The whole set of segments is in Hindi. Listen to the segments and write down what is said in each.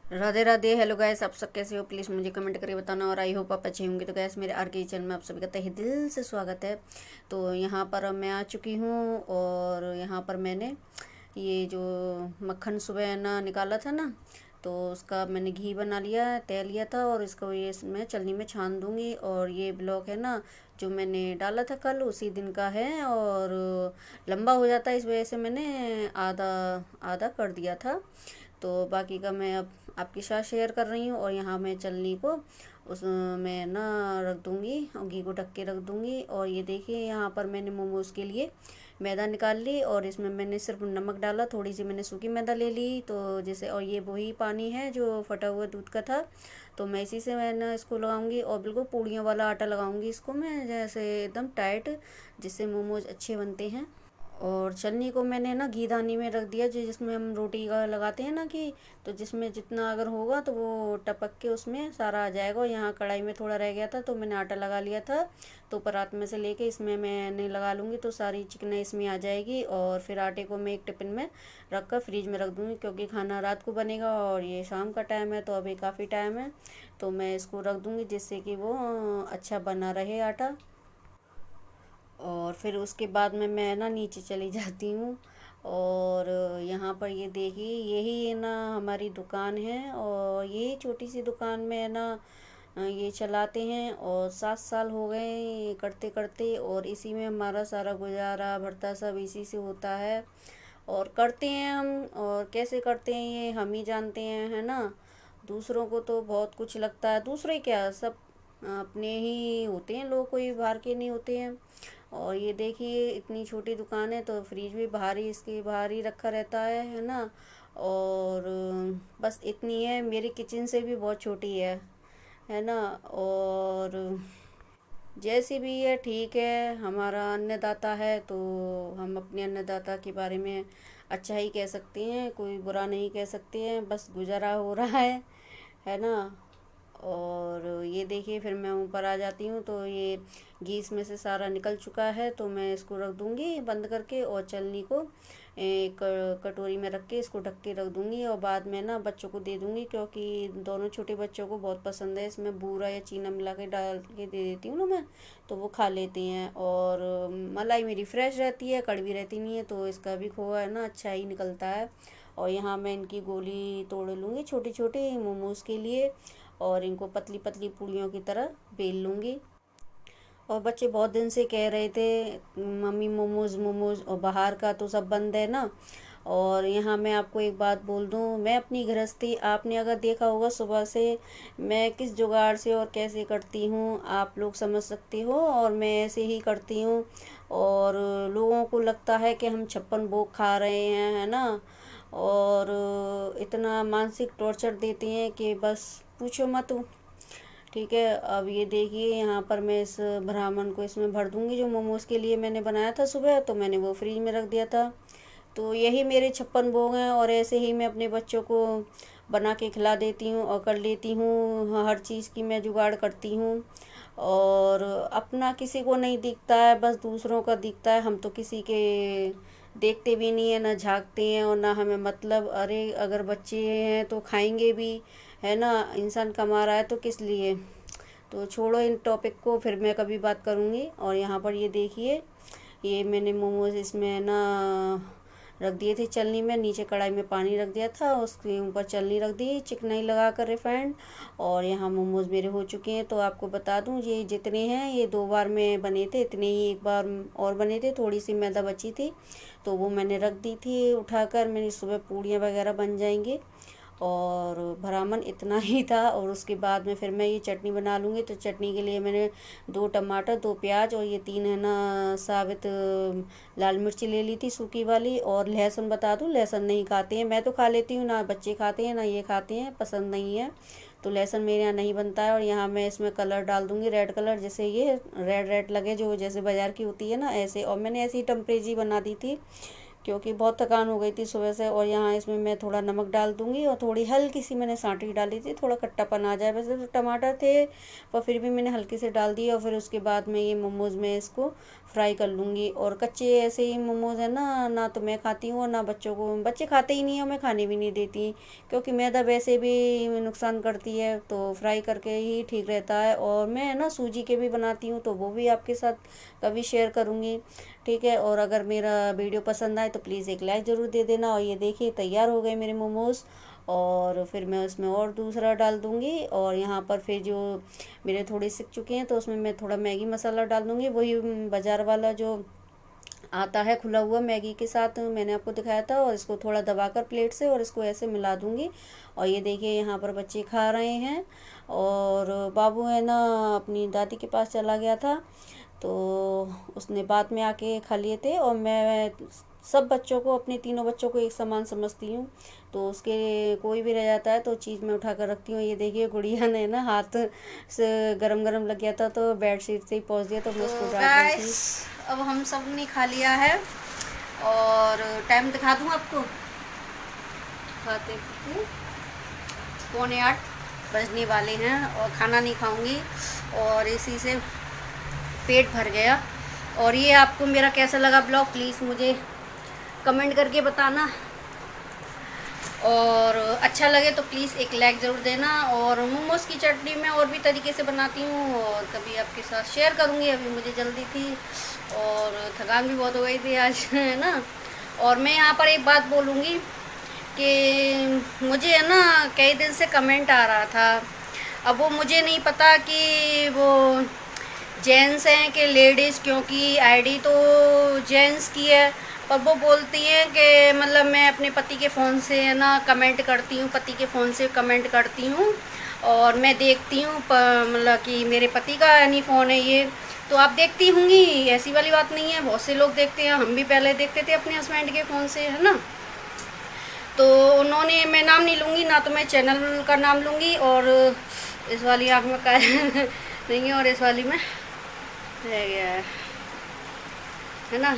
राधे राधे। हेलो गैस, आप सब कैसे हो? प्लीज़ मुझे कमेंट करके बताना और आई होप आप अच्छे होंगे। तो गैस, मेरे आर के किचन में आप सभी का तहे दिल से स्वागत है। तो यहाँ पर मैं आ चुकी हूँ और यहाँ पर मैंने ये जो मक्खन सुबह ना निकाला था ना, तो उसका मैंने घी बना लिया, तैर लिया था और इसको ये मैं चलनी में छान दूँगी। और ये ब्लॉग है ना, जो मैंने डाला था कल उसी दिन का है और लंबा हो जाता है, इस वजह से मैंने आधा आधा कर दिया था। तो बाकी का मैं अब आपके साथ शेयर कर रही हूँ। और यहाँ मैं चलनी को उसमें ना रख दूँगी और घी को ढक के रख दूँगी। और ये देखिए, यहाँ पर मैंने मोमोज़ के लिए मैदा निकाल ली और इसमें मैंने सिर्फ नमक डाला, थोड़ी सी मैंने सूखी मैदा ले ली। तो जैसे, और ये वही पानी है जो फटा हुआ दूध का था, तो मैं इसी से मैंने इसको लगाऊंगी और बिल्कुल पूड़ियों वाला आटा लगाऊंगी इसको मैं, जैसे एकदम टाइट, जिससे मोमोज अच्छे बनते हैं। और चलनी को मैंने ना घीदानी में रख दिया, जो जिसमें हम रोटी का लगाते हैं ना कि, तो जिसमें जितना अगर होगा तो वो टपक के उसमें सारा आ जाएगा। और यहाँ कढ़ाई में थोड़ा रह गया था तो मैंने आटा लगा लिया था, तो परात में से लेके इसमें मैंने लगा लूँगी तो सारी चिकनाई इसमें आ जाएगी। और फिर आटे को मैं एक टिफिन में रख कर फ्रीज में रख दूँगी, क्योंकि खाना रात को बनेगा और ये शाम का टाइम है तो अभी काफ़ी टाइम है। तो मैं इसको रख दूँगी जिससे कि वो अच्छा बना रहे आटा। और फिर उसके बाद में मैं ना नीचे चली जाती हूँ। और यहाँ पर ये देखिए, यही है ना हमारी दुकान है और यही छोटी सी दुकान में है ना ये चलाते हैं। और 7 साल हो गए ये करते करते, और इसी में हमारा सारा गुजारा भरता सब इसी से होता है। और करते हैं हम, और कैसे करते हैं ये हम ही जानते हैं, है ना। दूसरों को तो बहुत कुछ लगता है, दूसरे क्या, सब अपने ही होते हैं लोग, कोई बाहर के नहीं होते हैं। और ये देखिए, इतनी छोटी दुकान है तो फ्रिज भी बाहर ही, इसके बाहर ही रखा रहता है ना। और बस इतनी है, मेरी किचन से भी बहुत छोटी है ना। और जैसी भी है ठीक है, हमारा अन्नदाता है तो हम अपने अन्नदाता के बारे में अच्छा ही कह सकते हैं, कोई बुरा नहीं कह सकते हैं, बस गुजारा हो रहा है ना। और ये देखिए, फिर मैं ऊपर आ जाती हूँ तो ये घी इसमें से सारा निकल चुका है, तो मैं इसको रख दूँगी बंद करके और चलनी को एक कटोरी में रख के इसको ढक के रख दूँगी। और बाद में ना बच्चों को दे दूँगी, क्योंकि दोनों छोटे बच्चों को बहुत पसंद है, इसमें बूरा या चीना मिला के डाल के दे देती हूँ ना मैं, तो वो खा लेते हैं। और मलाई मेरी फ्रेश रहती है, कड़वी रहती नहीं है, तो इसका भी खोआ है ना अच्छा ही निकलता है। और यहाँ मैं इनकी गोली तोड़ लूँगी छोटी छोटी मोमोज़ के लिए, और इनको पतली पतली पूड़ियों की तरह बेल लूँगी। और बच्चे बहुत दिन से कह रहे थे मम्मी मोमोज मोमोज, और बाहर का तो सब बंद है ना। और यहाँ मैं आपको एक बात बोल दूँ, मैं अपनी गृहस्थी आपने अगर देखा होगा सुबह से मैं किस जुगाड़ से और कैसे करती हूँ, आप लोग समझ सकते हो। और मैं ऐसे ही करती हूँ, और लोगों को लगता है कि हम 56 भोग खा रहे हैं, है ना। और इतना मानसिक टॉर्चर देते हैं कि बस पूछो मत। ठीक है, अब ये देखिए, यहाँ पर मैं इस ब्राह्मण को इसमें भर दूंगी, जो मोमोज के लिए मैंने बनाया था सुबह, तो मैंने वो फ्रीज में रख दिया था। तो यही मेरे 56 भोग हैं, और ऐसे ही मैं अपने बच्चों को बना के खिला देती हूँ और कर लेती हूँ, हर चीज़ की मैं जुगाड़ करती हूँ। और अपना किसी को नहीं दिखता है, बस दूसरों का दिखता है। हम तो किसी के देखते भी नहीं है, ना झांकते हैं, और ना हमें मतलब, अरे अगर बच्चे हैं तो खाएंगे भी, है ना। इंसान कमा रहा है तो किस लिए। तो छोड़ो इन टॉपिक को, फिर मैं कभी बात करूँगी। और यहाँ पर ये देखिए, ये मैंने मोमोज इसमें ना रख दिए थे चलनी में, नीचे कढ़ाई में पानी रख दिया था, उसके ऊपर चलनी रख दी चिकनाई लगा कर रिफाइंड। और यहाँ मोमोज मेरे हो चुके हैं। तो आपको बता दूँ, ये जितने हैं ये 2 बार में बने थे, इतने ही एक बार और बने थे, थोड़ी सी मैदा बची थी तो वो मैंने रख दी थी उठाकर, मेरी सुबह पूड़ियाँ वगैरह बन जाएंगी। और भरामन इतना ही था। और उसके बाद में फिर मैं ये चटनी बना लूँगी। तो चटनी के लिए मैंने 2 टमाटर, 2 प्याज और ये 3 है ना साबित लाल मिर्ची ले ली थी सूखी वाली। और लहसुन बता दूँ, लहसुन नहीं खाते हैं, मैं तो खा लेती हूँ, ना बच्चे खाते हैं ना ये खाते हैं, पसंद नहीं है, तो लहसुन मेरे यहाँ नहीं बनता है। और यहाँ मैं इसमें कलर डाल दूँगी, रेड कलर, जैसे ये रेड रेड लगे, जो जैसे बाज़ार की होती है ना ऐसे। और मैंने ऐसी टम्परेजी बना दी थी, क्योंकि बहुत थकान हो गई थी सुबह से। और यहाँ इसमें मैं थोड़ा नमक डाल दूँगी और थोड़ी हल्की सी मैंने सांटी डाली थी, थोड़ा खट्टापन आ जाए। वैसे तो टमाटर थे पर फिर भी मैंने हल्की से डाल दिया। और फिर उसके बाद में ये मोमोज़ में इसको फ्राई कर लूँगी। और कच्चे ऐसे ही मोमोज़ है ना, ना तो मैं खाती हूँ और ना बच्चों को, बच्चे खाते ही नहीं है और मैं खाने भी नहीं देती, क्योंकि मैदा वैसे भी नुकसान करती है, तो फ्राई करके ही ठीक रहता है। और मैं है ना सूजी के भी बनाती हूँ, तो वो भी आपके साथ कभी शेयर करूँगी, ठीक है। और अगर मेरा वीडियो पसंद आए तो प्लीज़ एक लाइक ज़रूर दे देना। और ये देखिए तैयार हो गए मेरे मोमोज़। और फिर मैं उसमें और दूसरा डाल दूँगी। और यहाँ पर फिर जो मेरे थोड़े सिक चुके हैं तो उसमें मैं थोड़ा मैगी मसाला डाल दूँगी, वही बाज़ार वाला जो आता है खुला हुआ मैगी के साथ, मैंने आपको दिखाया था। और इसको थोड़ा दबाकर प्लेट से और इसको ऐसे मिला दूँगी। और ये देखिए यहाँ पर बच्चे खा रहे हैं। और बाबू है ना अपनी दादी के पास चला गया था, तो उसने बाद में आके खा लिए थे। और मैं सब बच्चों को, अपने तीनों बच्चों को एक समान समझती हूँ, तो उसके कोई भी रह जाता है तो चीज़ मैं उठा कर रखती हूँ। ये देखिए गुड़िया ने ना हाथ से गरम गरम लग गया था तो बेडशीट से ही पहुँच दिया, तो मैं उसको डांट रही थी। अब हम सब ने खा लिया है और टाइम दिखा दूँ आपको, खाते 7:45 बजने वाले हैं और खाना नहीं खाऊंगी और इसी से पेट भर गया। और ये आपको मेरा कैसा लगा ब्लॉग प्लीज़ मुझे कमेंट करके बताना, और अच्छा लगे तो प्लीज़ एक लाइक ज़रूर देना। और मोमोज़ की चटनी मैं और भी तरीके से बनाती हूँ और कभी आपके साथ शेयर करूँगी। अभी मुझे जल्दी थी और थकान भी बहुत हो गई थी आज है ना। और मैं यहाँ पर एक बात बोलूँगी कि मुझे है ना कई दिन से कमेंट आ रहा था, अब वो मुझे नहीं पता कि वो जेंट्स हैं कि लेडीज़, क्योंकि आईडी तो जेंट्स की है, पर वो बोलती हैं कि मतलब मैं अपने पति के फ़ोन से है ना कमेंट करती हूँ, पति के फ़ोन से कमेंट करती हूँ और मैं देखती हूँ, मतलब कि मेरे पति का यानी फ़ोन है ये, तो आप देखती होंगी, ऐसी वाली बात नहीं है, बहुत से लोग देखते हैं, हम भी पहले देखते थे अपने हस्बैंड के फ़ोन से है ना। तो उन्होंने, मैं नाम नहीं लूँगी ना, तो मैं चैनल का नाम लूँगी। और इस वाली आँख में का नहीं है और इस वाली में रह गया है ना,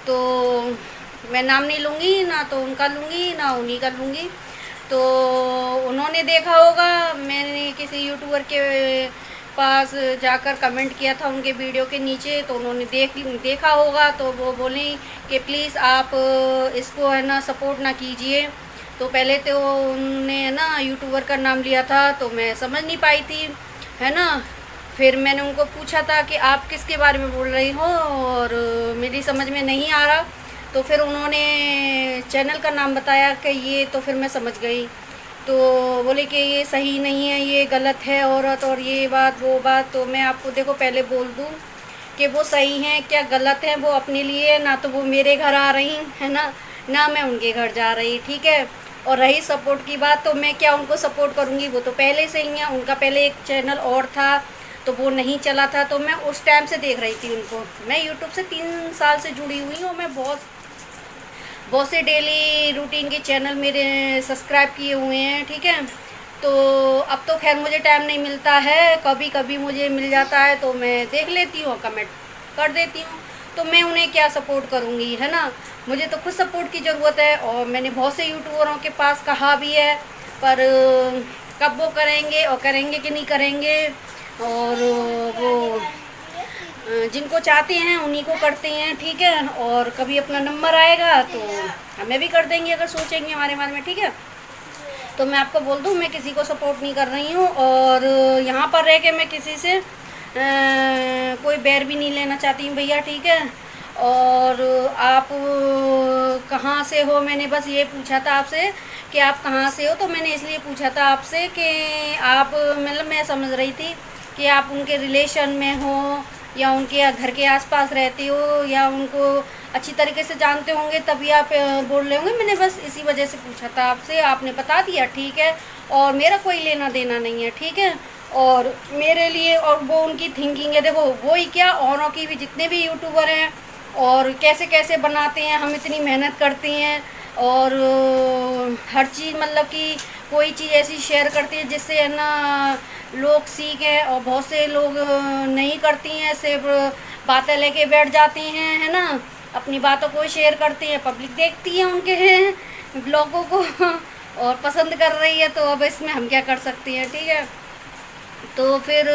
तो मैं नाम नहीं लूँगी ना, तो उनका लूँगी ना उन्हीं का लूँगी। तो उन्होंने देखा होगा, मैंने किसी यूट्यूबर के पास जाकर कमेंट किया था उनके वीडियो के नीचे, तो उन्होंने देखा होगा, तो वो बोली कि प्लीज़ आप इसको है ना सपोर्ट ना कीजिए। तो पहले तो उन्होंने है ना यूट्यूबर का नाम लिया था तो मैं समझ नहीं पाई थी है ना। फिर मैंने उनको पूछा था कि आप किसके बारे में बोल रही हो और मेरी समझ में नहीं आ रहा, तो फिर उन्होंने चैनल का नाम बताया कि ये, तो फिर मैं समझ गई। तो बोले कि ये सही नहीं है, ये गलत है औरत, और ये बात वो बात। तो मैं आपको देखो पहले बोल दूँ कि वो सही हैं क्या गलत हैं, वो अपने लिए, ना तो वो मेरे घर आ रही है ना मैं उनके घर जा रही, ठीक है। और रही सपोर्ट की बात, तो मैं क्या उनको सपोर्ट करूँगी, वो तो पहले से ही हैं, उनका पहले एक चैनल और था तो वो नहीं चला था, तो मैं उस टाइम से देख रही थी उनको। मैं यूट्यूब से 3 साल से जुड़ी हुई हूँ, मैं बहुत से डेली रूटीन के चैनल मेरे सब्सक्राइब किए हुए हैं, ठीक है। तो अब तो खैर मुझे टाइम नहीं मिलता है, कभी कभी मुझे मिल जाता है तो मैं देख लेती हूँ, कमेंट कर देती हूँ। तो मैं उन्हें क्या सपोर्ट करूँगी है ना, मुझे तो खुद सपोर्ट की ज़रूरत है। और मैंने बहुत से यूट्यूबरों के पास कहा भी है, पर कब वो करेंगे और करेंगे कि नहीं करेंगे, और वो जिनको चाहते हैं उन्हीं को करते हैं, ठीक है। और कभी अपना नंबर आएगा तो हमें भी कर देंगे अगर सोचेंगे हमारे बारे में, ठीक है। तो मैं आपको बोल दूँ मैं किसी को सपोर्ट नहीं कर रही हूँ, और यहाँ पर रह के मैं किसी से कोई बैर भी नहीं लेना चाहती हूँ भैया, ठीक है। और आप कहाँ से हो, मैंने बस ये पूछा था आपसे कि आप कहाँ से हो, तो मैंने इसलिए पूछा था आपसे कि आप, मतलब मैं समझ रही थी कि आप उनके रिलेशन में हो या उनके घर के आसपास रहते हो या उनको अच्छी तरीके से जानते होंगे, तभी आप बोल रहे होंगे। मैंने बस इसी वजह से पूछा था आपसे, आपने बता दिया, ठीक है। और मेरा कोई लेना देना नहीं है, ठीक है। और मेरे लिए, और वो उनकी थिंकिंग है, देखो वो ही क्या, औरों की भी जितने भी यूट्यूबर हैं और कैसे कैसे बनाते हैं, हम इतनी मेहनत करते हैं और हर चीज़, मतलब कि कोई चीज़ ऐसी शेयर करती है जिससे है ना लोग सीखें, और बहुत से लोग नहीं करती हैं, सिर्फ बातें लेके बैठ जाती हैं है ना। अपनी बातों को शेयर करते हैं, पब्लिक देखती है उनके ब्लॉगों को और पसंद कर रही है, तो अब इसमें हम क्या कर सकते हैं, ठीक है। तो फिर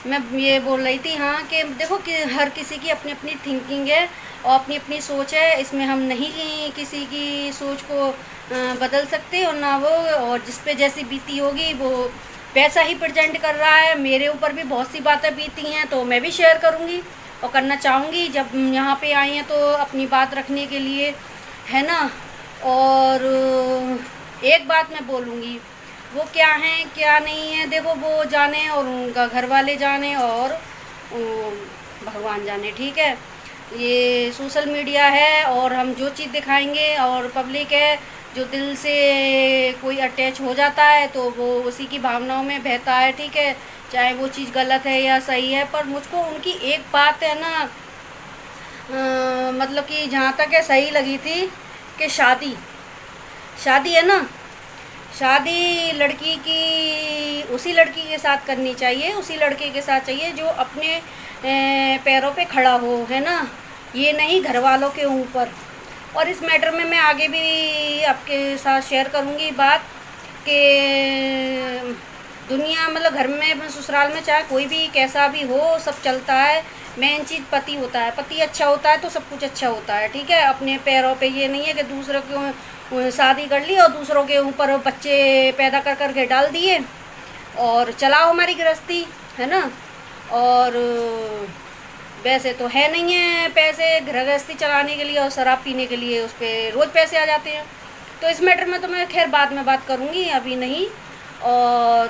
मैं ये बोल रही थी, हाँ, कि देखो कि हर किसी की अपनी अपनी थिंकिंग है और अपनी अपनी सोच है, इसमें हम नहीं किसी की सोच को बदल सकते और ना वो, और जिस पे जैसी बीती होगी वो वैसा ही प्रेजेंट कर रहा है। मेरे ऊपर भी बहुत सी बातें बीती हैं तो मैं भी शेयर करूँगी और करना चाहूँगी। जब यहाँ पे आई हैं तो अपनी बात रखने के लिए, है ना। और एक बात मैं बोलूँगी, वो क्या है क्या नहीं है, देखो वो जाने और उनका घर वाले जाने और भगवान जाने, ठीक है। ये सोशल मीडिया है और हम जो चीज़ दिखाएंगे, और पब्लिक है जो दिल से कोई अटैच हो जाता है तो वो उसी की भावनाओं में बहता है, ठीक है, चाहे वो चीज़ गलत है या सही है। पर मुझको उनकी एक बात है ना, मतलब कि जहाँ तक है सही लगी थी कि शादी है ना, शादी लड़की की उसी लड़की के साथ करनी चाहिए, उसी लड़के के साथ चाहिए जो अपने पैरों पे खड़ा हो, है ना, ये नहीं घर वालों के ऊपर। और इस मैटर में मैं आगे भी आपके साथ शेयर करूँगी बात कि दुनिया मतलब घर में ससुराल में चाहे कोई भी कैसा भी हो, सब चलता है। मेन चीज़ पति होता है, पति अच्छा होता है तो सब कुछ अच्छा होता है, ठीक है। अपने पैरों पे ये नहीं है कि दूसरों के शादी कर ली और दूसरों के ऊपर बच्चे पैदा कर कर के डाल दिए और चलाओ हमारी गृहस्थी, है ना। और वैसे तो है नहीं है पैसे गृहस्थी चलाने के लिए, और शराब पीने के लिए उस पर रोज़ पैसे आ जाते हैं। तो इस मैटर में तो मैं खैर बाद में बात करूँगी, अभी नहीं। और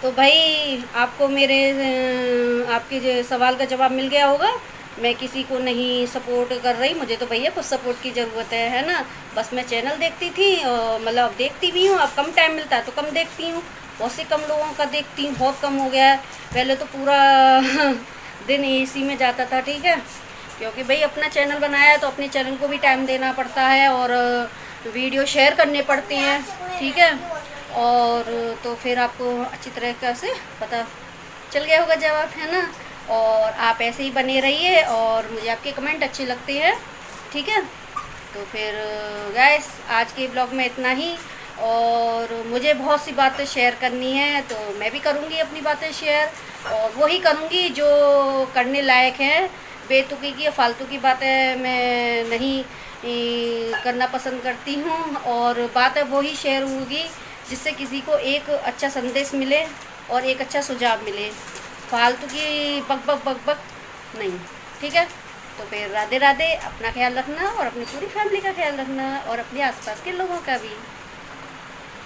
तो भाई आपको मेरे आपके जो सवाल का जवाब मिल गया होगा। मैं किसी को नहीं सपोर्ट कर रही, मुझे तो भैया कुछ सपोर्ट की ज़रूरत है ना। बस मैं चैनल देखती थी, मतलब देखती भी हूँ, अब कम टाइम मिलता है तो कम देखती हूँ, बहुत से कम लोगों का देखती हूँ, बहुत कम हो गया है। पहले तो पूरा दिन इसी में जाता था, ठीक है, क्योंकि भाई अपना चैनल बनाया है तो अपने चैनल को भी टाइम देना पड़ता है और वीडियो शेयर करने पड़ते हैं, ठीक है। और तो फिर आपको अच्छी तरीक़े से पता चल गया होगा जवाब, है ना। और आप ऐसे ही बने रहिए और मुझे आपके कमेंट अच्छे लगते हैं, ठीक है। तो फिर गाइस आज के ब्लॉग में इतना ही, और मुझे बहुत सी बातें शेयर करनी है तो मैं भी करूँगी अपनी बातें शेयर, और वही करूँगी जो करने लायक है। बेतुकी की फालतू की बातें मैं नहीं करना पसंद करती हूँ, और बातें वही शेयर होगी जिससे किसी को एक अच्छा संदेश मिले और एक अच्छा सुझाव मिले, फालतू की बक बक बक बक नहीं, ठीक है। तो फिर राधे राधे, अपना ख्याल रखना और अपनी पूरी फैमिली का ख्याल रखना और अपने आसपास के लोगों का भी।